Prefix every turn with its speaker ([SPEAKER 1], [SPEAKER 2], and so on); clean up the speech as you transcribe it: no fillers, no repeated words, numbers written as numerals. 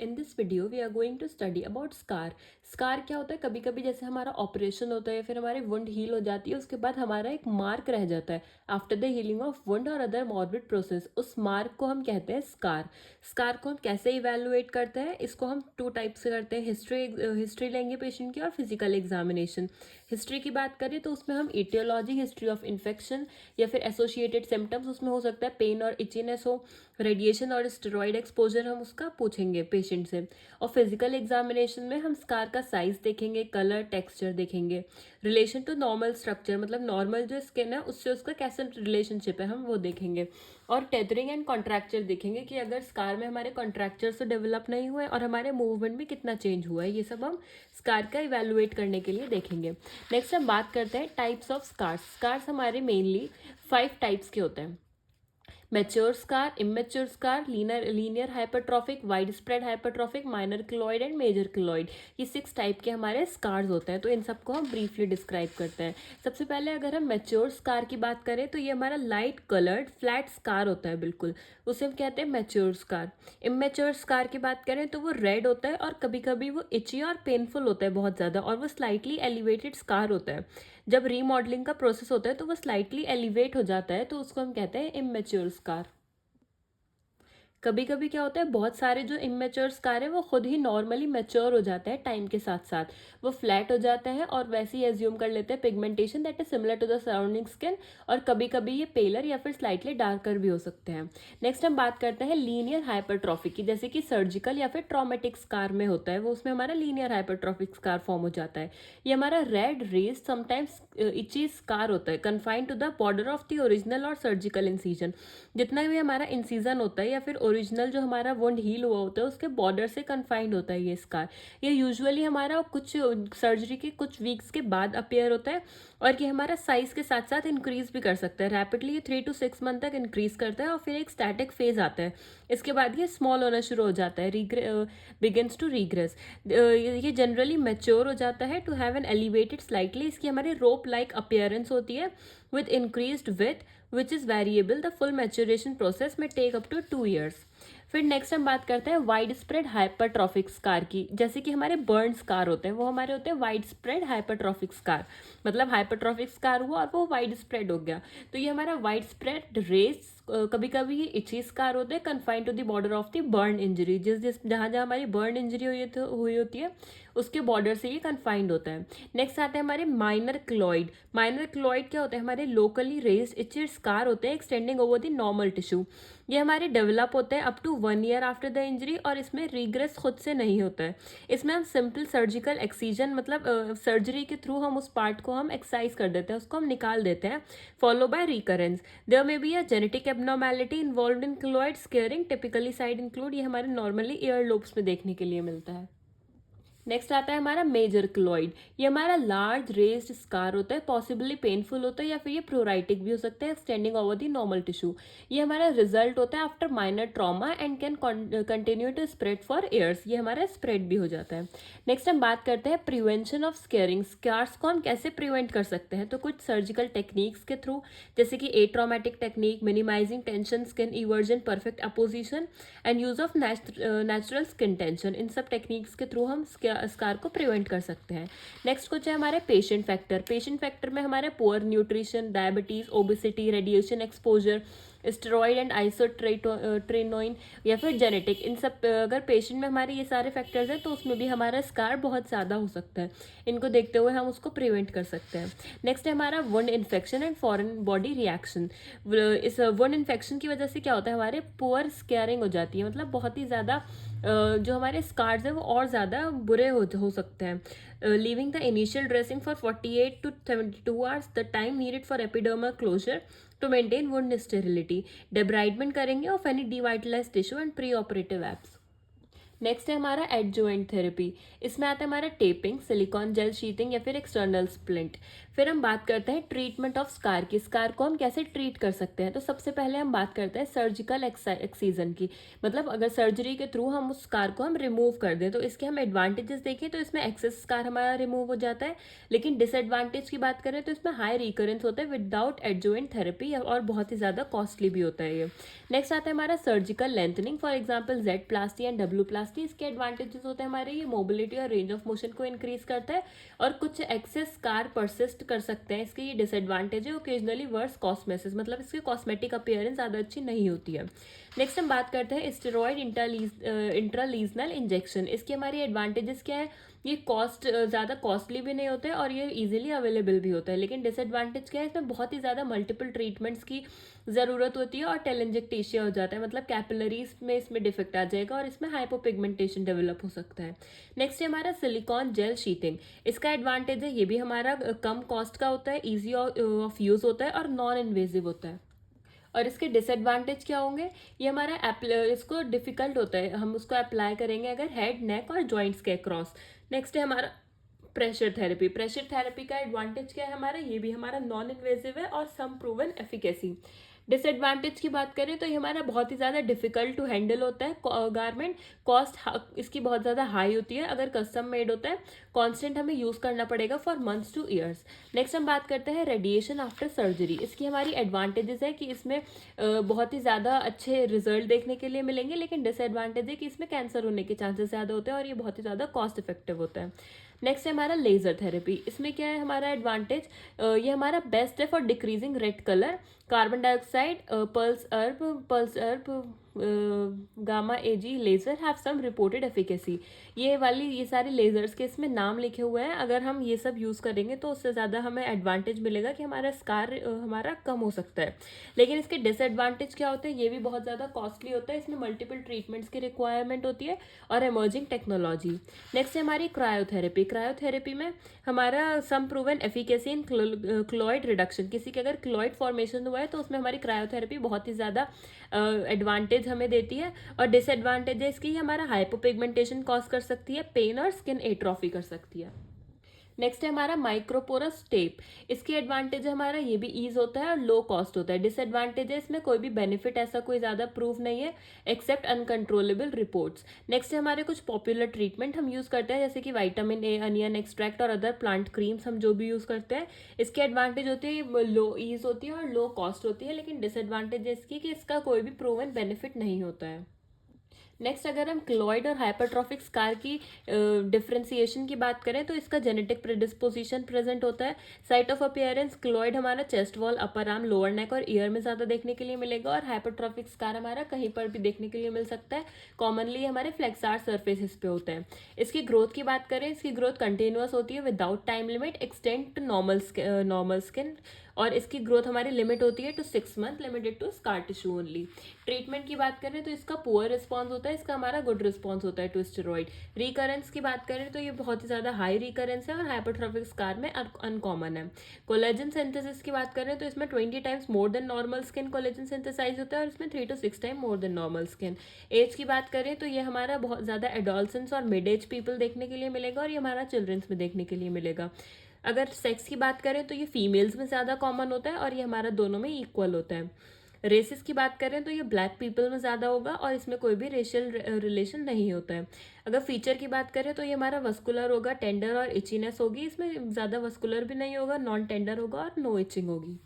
[SPEAKER 1] In this video we are going to study about scar. Scar क्या होता है? कभी कभी जैसे हमारा ऑपरेशन होता है या फिर हमारी वुंड हील हो जाती है, उसके बाद हमारा एक मार्क रह जाता है after the healing of wound और अदर मॉर्बिड प्रोसेस। उस मार्क को हम कहते हैं स्कार। स्कार को हम कैसे इवेलुएट करते हैं? इसको हम टू टाइप से करते हैं। हिस्ट्री लेंगे पेशेंट की और फिजिकल एग्जामिनेशन। हिस्ट्री की बात करें तो उसमें हम इटियोलॉजी, हिस्ट्री ऑफ इन्फेक्शन या फिर एसोसिएटेड सिम्टम्स, उसमें हो सकता है पेन और इचीनेस हो, रेडिएशन और स्टेरॉइड एक्सपोजर, हम उसका पूछेंगे पेशेंट से। और फिजिकल एग्जामिनेशन में हम स्कार का साइज देखेंगे, कलर, टेक्सचर देखेंगे। रिलेशन टू नॉर्मल स्ट्रक्चर, मतलब नॉर्मल जो स्किन है उससे उसका कैसे रिलेशनशिप है हम वो देखेंगे। और टेथरिंग एंड कॉन्ट्रैक्चर देखेंगे कि अगर स्कार में हमारे कॉन्ट्रैक्चर तो डेवलप नहीं हुए और हमारे मूवमेंट में कितना चेंज हुआ है, ये सब हम स्कार का इवेलुएट करने के लिए देखेंगे। नेक्स्ट हम बात करते हैं टाइप्स ऑफ स्कार्स। स्कार्स हमारे मेनली 5 टाइप्स के होते हैं। Mature scar, immature scar, linear hypertrophic, wide spread hypertrophic, minor keloid and major keloid. ये 6 टाइप के हमारे स्कार्स होते हैं। तो इन सबको हम ब्रीफली डिस्क्राइब करते हैं। सबसे पहले अगर हम मैच्योर स्कार की बात करें तो ये हमारा लाइट कलर्ड फ्लैट स्कार होता है, बिल्कुल, उसे हम कहते हैं मैच्योर स्कार। इमेच्योर स्कार की बात करें तो वो रेड होता है और कभी कभी वो इची और पेनफुल होता है बहुत ज़्यादा, और वो स्लाइटली एलिवेटेड स्कार होता है। जब रीमॉडलिंग का प्रोसेस होता है तो वो स्लाइटली एलिवेट हो जाता है, तो उसको हम कहते हैं इमेच्योर स्कार। कभी कभी क्या होता है, बहुत सारे जो इमेच्योर स्कार है वो खुद ही नॉर्मली मैच्योर हो जाते हैं टाइम के साथ साथ। वो फ्लैट हो जाते हैं और वैसे ही एज्यूम कर लेते हैं pigmentation that is similar to the surrounding skin. और कभी कभी ये पेलर या फिर स्लाइटली डार्कर भी हो सकते हैं। नेक्स्ट हम बात करते हैं लीनियर हाइपरट्रॉफी की, जैसे कि सर्जिकल या फिर ट्रॉमेटिक स्कार में होता है वो, उसमें हमारा लीनियर हाइपरट्रॉफिक स्कार फॉर्म हो जाता है। ये हमारा red raised sometimes itchy scar होता है, confined to the border of the original और सर्जिकल इंसीजन। जितना भी हमारा इंसीजन होता है या फिर ओरिजिनल जो हमारा वुंड हील हुआ होता है उसके बॉर्डर से कन्फाइंड होता है ये स्कार। ये यूजुअली हमारा कुछ सर्जरी के कुछ वीक्स के बाद अपीयर होता है, और ये हमारा साइज के साथ साथ इंक्रीज भी कर सकता है रैपिडली। ये 3 to 6 मंथ तक इंक्रीज करता है और फिर एक स्टैटिक फेज आता है। इसके बाद ये स्मॉल होना शुरू हो जाता है, बिगिंस टू रीग्रेस। ये जनरली मैच्योर हो जाता है to have an elevated slightly. इसकी हमारी रोप लाइक अपीयरेंस होती है with increased width which is variable. The full maturation process may take up to 2 years. फिर नेक्स्ट हम बात करते हैं वाइड स्प्रेड हाइपरट्रॉफिक स्कार की। जैसे कि हमारे बर्न स्कार होते हैं वो हमारे होते हैं वाइड स्प्रेड हाइपरट्रॉफिक स्कार, मतलब हाइपरट्रॉफिक स्कार हुआ और वो वाइड स्प्रेड हो गया। तो ये हमारा वाइड स्प्रेड रेस, कभी कभी ये इची स्कार होते हैं confined to the border of the burn injury. जिस जहाँ जहाँ हमारी बर्न इंजरी हुई होती है उसके बॉर्डर से ये कन्फाइंड होता है। नेक्स्ट आते हैं हमारे माइनर क्लॉइड। माइनर क्लॉइड क्या होता है? हमारे लोकली रेस्ड इची स्कार होते हैं extending over the normal tissue. ये हमारे डेवलप होते हैं up to 1 year after the injury, और इसमें रीग्रेस खुद से नहीं होता है। इसमें हम सिंपल सर्जिकल एक्सीजन, मतलब सर्जरी के थ्रू हम उस पार्ट को हम एक्ससाइज कर देते हैं, उसको हम निकाल देते हैं, follow by recurrence. There may be a genetic abnormality involve in keloid scarring, typically site include. ये हमारे नॉर्मली ईयर लोब्स में देखने के लिए मिलता है। नेक्स्ट आता है हमारा मेजर क्लोइड। ये हमारा लार्ज रेस्ड स्कार होता है, पॉसिबली पेनफुल होता है या फिर ये प्रोराइटिक भी हो सकता है, extending over the normal tissue. ये हमारा रिजल्ट होता है after minor trauma and can continue to spread for years. ये हमारा स्प्रेड भी हो जाता है। नेक्स्ट हम बात करते हैं प्रिवेंशन ऑफ स्केयरिंग। स्कार्स को हम कैसे प्रिवेंट कर सकते हैं? तो कुछ सर्जिकल टेक्निक्स के थ्रू, जैसे कि atraumatic technique, minimising tension, skin eversion, perfect apposition and use of natural skin tension. इन सब टेक्निक्स के थ्रू हम स्कार को प्रिवेंट कर सकते हैं। नेक्स्ट कुछ है हमारे पेशेंट फैक्टर। पेशेंट फैक्टर में हमारे poor nutrition, diabetes, obesity, radiation exposure, steroid and isotretinoin या फिर जेनेटिक, इन सब अगर पेशेंट में हमारे ये सारे फैक्टर्स हैं तो उसमें भी हमारा स्कार बहुत ज़्यादा हो सकता है। इनको देखते हुए हम उसको प्रिवेंट कर सकते हैं। नेक्स्ट है हमारा wound infection and foreign body reaction. इस वुंड इन्फेक्शन की वजह से क्या होता है, हमारे पुअर स्केयरिंग हो जाती है, मतलब बहुत ही ज़्यादा जो हमारे स्कार्स हैं वो और ज़्यादा बुरे हो सकते हैं। Leaving the initial dressing for 48 to 72 hours, the time needed for epidermal closure to maintain wound sterility. Debridement करेंगे of any devitalise tissue and pre operative apps. Next है हमारा एडजॉइंट थेरेपी। इसमें आता है हमारा टेपिंग, सिलिकॉन जेल शीथिंग या फिर external splint. फिर हम बात करते हैं ट्रीटमेंट ऑफ स्कार की। स्कार को हम कैसे ट्रीट कर सकते हैं? तो सबसे पहले हम बात करते हैं सर्जिकल एक्सीजन की। मतलब अगर सर्जरी के थ्रू हम उस स्कार को हम रिमूव कर दें तो इसके हम एडवांटेजेस देखें तो इसमें एक्सेस स्कार हमारा रिमूव हो जाता है। लेकिन डिसएडवांटेज की बात करें तो इसमें हाई रिकरेंस होता है विदाउट एडजॉइंट थेरेपी, और बहुत ही ज़्यादा कॉस्टली भी होता है ये। नेक्स्ट आता है हमारा surgical lengthening, for example Z plasty and W plasty. इसके एडवांटेजेस होते हैं हमारे, ये मोबिलिटी और रेंज ऑफ मोशन को इंक्रीज करता है, और कुछ एक्सेस स्कार परसिस्ट कर सकते हैं। इसके ये डिसएडवांटेज है, ओकेजनली वर्स कॉस्मेसिस, मतलब इसकी कॉस्मेटिक अपीयरेंस ज़्यादा अच्छी नहीं होती है। नेक्स्ट हम बात करते हैं स्टेरॉयड इंट्रालीजनल इंजेक्शन। इसकी हमारी एडवांटेजेस क्या है? ये ज़्यादा कॉस्टली भी नहीं होते और ये इजीली अवेलेबल भी होता है। लेकिन डिसएडवांटेज क्या है? इसमें बहुत ही ज़्यादा मल्टीपल ट्रीटमेंट्स की ज़रूरत होती है और टेलेंजेक्टेशिया हो जाता है, मतलब कैपिलरीज में इसमें डिफेक्ट आ जाएगा और इसमें हाइपोपिगमेंटेशन डेवलप हो सकता है। नेक्स्ट है हमारा सिलिकॉन जेल शीटिंग। इसका एडवांटेज है, ये भी हमारा कम कॉस्ट का होता है, ईजी ऑफ यूज़ होता है और नॉन इन्वेजिव होता है। और इसके डिसएडवांटेज क्या होंगे? ये हमारा इसको डिफिकल्ट होता है, हम उसको अप्लाई करेंगे अगर हेड, नेक और जॉइंट्स के अक्रॉस। नेक्स्ट है हमारा प्रेशर थेरेपी। प्रेशर थेरेपी का एडवांटेज क्या है हमारा? ये भी हमारा नॉन इन्वेजिव है और सम प्रूवन एफिकेसी। डिसएडवांटेज की बात करें तो ये हमारा बहुत ही ज़्यादा डिफिकल्ट टू हैंडल होता है गारमेंट, कॉस्ट इसकी बहुत ज़्यादा हाई होती है अगर कस्टम मेड होता है, कॉन्स्टेंट हमें यूज़ करना पड़ेगा for months two years. Next हम बात करते हैं रेडिएशन आफ्टर सर्जरी। इसकी हमारी एडवांटेजेस है कि इसमें बहुत ही ज़्यादा अच्छे रिजल्ट देखने के लिए मिलेंगे, लेकिन डिसएडवांटेज है कि इसमें कैंसर होने के चांसेस ज़्यादा होते हैं और ये बहुत ही ज़्यादा कॉस्ट इफेक्टिव होता है। नेक्स्ट है हमारा लेज़र थेरेपी। इसमें क्या है हमारा एडवांटेज? ये हमारा बेस्ट है for decreasing red colour, carbon dioxide, pulse orb gamma AG laser have some reported efficacy. ये सारे लेजर्स के इसमें नाम लिखे हुए हैं, अगर हम ये सब यूज़ करेंगे तो उससे ज़्यादा हमें एडवांटेज मिलेगा कि हमारा स्कार हमारा कम हो सकता है। लेकिन इसके डिसएडवांटेज क्या होते हैं? ये भी बहुत ज़्यादा कॉस्टली होता है, इसमें मल्टीपल ट्रीटमेंट्स की रिक्वायरमेंट होती है और एमर्जिंग टेक्नोलॉजी। नेक्स्ट है हमारी क्रायोथेरेपी। क्रायोथेरेपी में हमारा सम प्रूवन एफिकेसी इन क्लॉइड रिडक्शन। किसी के अगर क्लॉइड फॉर्मेशन हुआ है तो उसमें हमारी क्रायोथेरेपी बहुत ही ज़्यादा एडवांटेज हमें देती है। और डिसएडवांटेज है इसकी, हमारा हाइपोपिगमेंटेशन कॉज कर सकती है, पेन और स्किन एट्रोफी कर सकती है। नेक्स्ट है हमारा माइक्रोपोरस टेप। इसकी एडवांटेज है हमारा, ये भी ईज होता है और लो कॉस्ट होता है। डिसएडवांटेज है इसमें कोई भी बेनिफिट ऐसा कोई ज़्यादा प्रूव नहीं है एक्सेप्ट अनकंट्रोलेबल रिपोर्ट्स। नेक्स्ट है हमारे कुछ पॉपुलर ट्रीटमेंट हम यूज़ करते हैं, जैसे कि विटामिन ए, अनियन एक्सट्रैक्ट और अदर प्लांट क्रीम्स हम जो भी यूज़ करते हैं। इसकी एडवांटेज होती है लो ईज होती है और लो कॉस्ट होती है, लेकिन डिसएडवांटेज है इसकी कि इसका कोई भी प्रूवन बेनिफिट नहीं होता है। नेक्स्ट अगर हम क्लॉइड और हाइपरट्रॉफिक स्कार की डिफ्रेंसिएशन की बात करें तो इसका जेनेटिक प्रेडिस्पोजिशन प्रेजेंट होता है। साइट ऑफ अपीयरेंस, क्लॉइड हमारा chest wall, upper arm, lower neck और ईयर में ज़्यादा देखने के लिए मिलेगा, और हाइपरट्रॉफिक स्कार हमारा कहीं पर भी देखने के लिए मिल सकता है। कॉमनली हमारे फ्लेक्सार सर्फेसिस पे होता है। इसकी ग्रोथ की बात करें, इसकी ग्रोथ कंटिन्यूअस होती है without time limit, extend to normal skin, और इसकी ग्रोथ हमारी लिमिट होती है to 6 month, limited to scar tissue only. Treatment की बात करें तो इसका पुअर रिस्पॉन्स होता है, इसका हमारा गुड रिस्पॉन्स होता है टू स्टेरॉइड। रिकरेंस की बात करें तो ये बहुत ही ज़्यादा हाई रिकरेंस है और हाइपरट्रॉफिक स्कार में अनकॉमन है। कोलेजन सिंथेसिस की बात करें तो इसमें 20 times more than normal skin collagen synthesise होता है, और इसमें 3 to 6 time more than normal skin. Age की बात करें तो ये हमारा बहुत ज़्यादा एडोलसेंस और मिड एज पीपल देखने के लिए मिलेगा, और ये हमारा चिल्ड्रंस में देखने के लिए मिलेगा। अगर सेक्स की बात करें तो ये फीमेल्स में ज़्यादा कॉमन होता है और ये हमारा दोनों में इक्वल होता है। रेसिस की बात करें तो ये ब्लैक पीपल में ज़्यादा होगा और इसमें कोई भी रेशियल रिलेशन नहीं होता है। अगर फीचर की बात करें तो ये हमारा वस्कुलर होगा, टेंडर और इचीनेस होगी, इसमें ज़्यादा वस्कुलर भी नहीं होगा, नॉन टेंडर होगा और नो इचिंग होगी।